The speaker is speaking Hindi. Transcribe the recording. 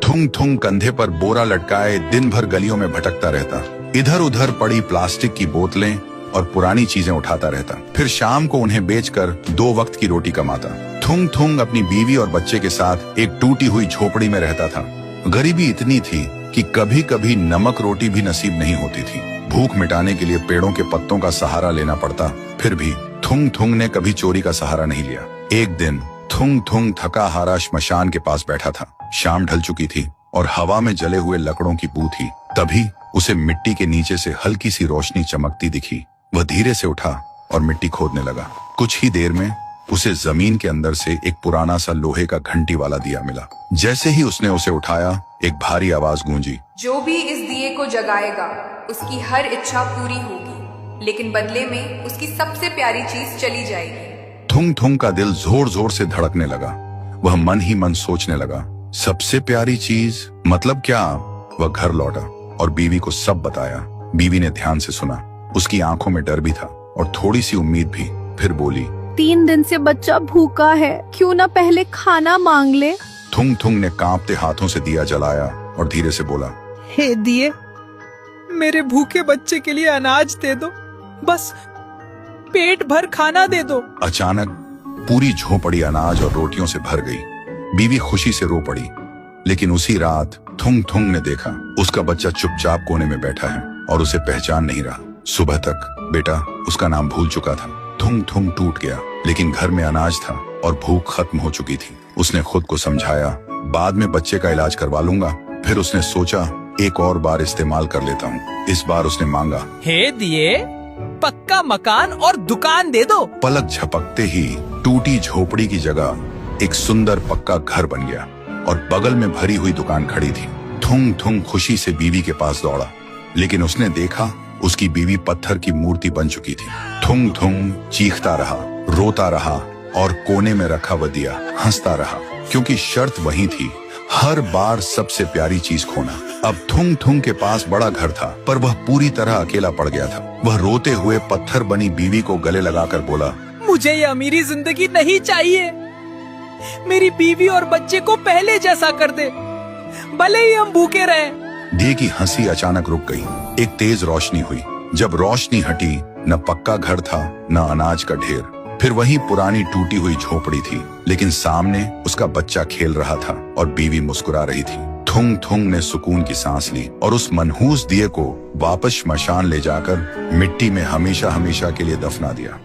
थुंग थुंग कंधे पर बोरा लटकाए दिन भर गलियों में भटकता रहता। इधर उधर पड़ी प्लास्टिक की बोतलें और पुरानी चीजें उठाता रहता। फिर शाम को उन्हें बेचकर 2 वक्त की रोटी कमाता। थुंग थुंग अपनी बीवी और बच्चे के साथ एक टूटी हुई झोपड़ी में रहता था। गरीबी इतनी थी कि कभी कभी नमक रोटी भी नसीब नहीं होती थी। भूख मिटाने के लिए पेड़ों के पत्तों का सहारा लेना पड़ता। फिर भी थुंग थुंग ने कभी चोरी का सहारा नहीं लिया। एक दिन थुंग थुंग थका हारा श्मशान के पास बैठा था। शाम ढल चुकी थी और हवा में जले हुए लकड़ों की बू थी। तभी उसे मिट्टी के नीचे से हल्की सी रोशनी चमकती दिखी। वह धीरे से उठा और मिट्टी खोदने लगा। कुछ ही देर में उसे जमीन के अंदर से एक पुराना सा लोहे का घंटी वाला दिया मिला। जैसे ही उसने उसे उठाया, एक भारी आवाज गूंजी, जो भी इस दिए को जगाएगा उसकी हर इच्छा पूरी होगी, लेकिन बदले में उसकी सबसे प्यारी चीज चली जाएगी। थुंग थुंग का दिल जोर जोर से धड़कने लगा। वह मन ही मन सोचने लगा, सबसे प्यारी चीज मतलब क्या? वह घर लौटा और बीवी को सब बताया। बीवी ने ध्यान से सुना। उसकी आंखों में डर भी था और थोड़ी सी उम्मीद भी। फिर बोली, 3 दिन से बच्चा भूखा है, क्यों ना पहले खाना मांग ले। थुंग थुंग ने कांपते हाथों से दिया जलाया और धीरे से बोला, हे दिए, मेरे भूखे बच्चे के लिए अनाज दे दो, बस पेट भर खाना दे दो। अचानक पूरी झोपड़ी अनाज और रोटियों से भर गई। बीवी खुशी से रो पड़ी। लेकिन उसी रात थुंग थुंग ने देखा उसका बच्चा चुपचाप कोने में बैठा है और उसे पहचान नहीं रहा। सुबह तक बेटा उसका नाम भूल चुका था। थुंग थुंग टूट गया, लेकिन घर में अनाज था और भूख खत्म हो चुकी थी। उसने खुद को समझाया, बाद में बच्चे का इलाज करवा लूंगा। फिर उसने सोचा, एक और बार इस्तेमाल कर लेता हूँ। इस बार उसने मांगा, हे दिए, पक्का मकान और दुकान दे दो। पलक झपकते ही टूटी झोपड़ी की जगह एक सुंदर पक्का घर बन गया और बगल में भरी हुई दुकान खड़ी थी। थुंग थुंग खुशी से बीवी के पास दौड़ा, लेकिन उसने देखा उसकी बीवी पत्थर की मूर्ति बन चुकी थी। थुंग थुंग चीखता रहा, रोता रहा और कोने में रखा वह दिया हंसता रहा, क्योंकि शर्त वही थी, हर बार सबसे प्यारी चीज खोना। अब थुंग थुंग के पास बड़ा घर था, पर वह पूरी तरह अकेला पड़ गया था। वह रोते हुए पत्थर बनी बीवी को गले लगाकर बोला, मुझे ये अमीरी जिंदगी नहीं चाहिए। मेरी बीवी और बच्चे को पहले जैसा कर दे, भले ही हम भूखे रहें। दिए की हंसी अचानक रुक गई। एक तेज रोशनी हुई। जब रोशनी हटी, न पक्का घर था न अनाज का ढेर। फिर वही पुरानी टूटी हुई झोपड़ी थी, लेकिन सामने उसका बच्चा खेल रहा था और बीवी मुस्कुरा रही थी। थुंग थुंग ने सुकून की सांस ली और उस मनहूस दिए को वापस श्मशान ले जाकर मिट्टी में हमेशा हमेशा के लिए दफना दिया।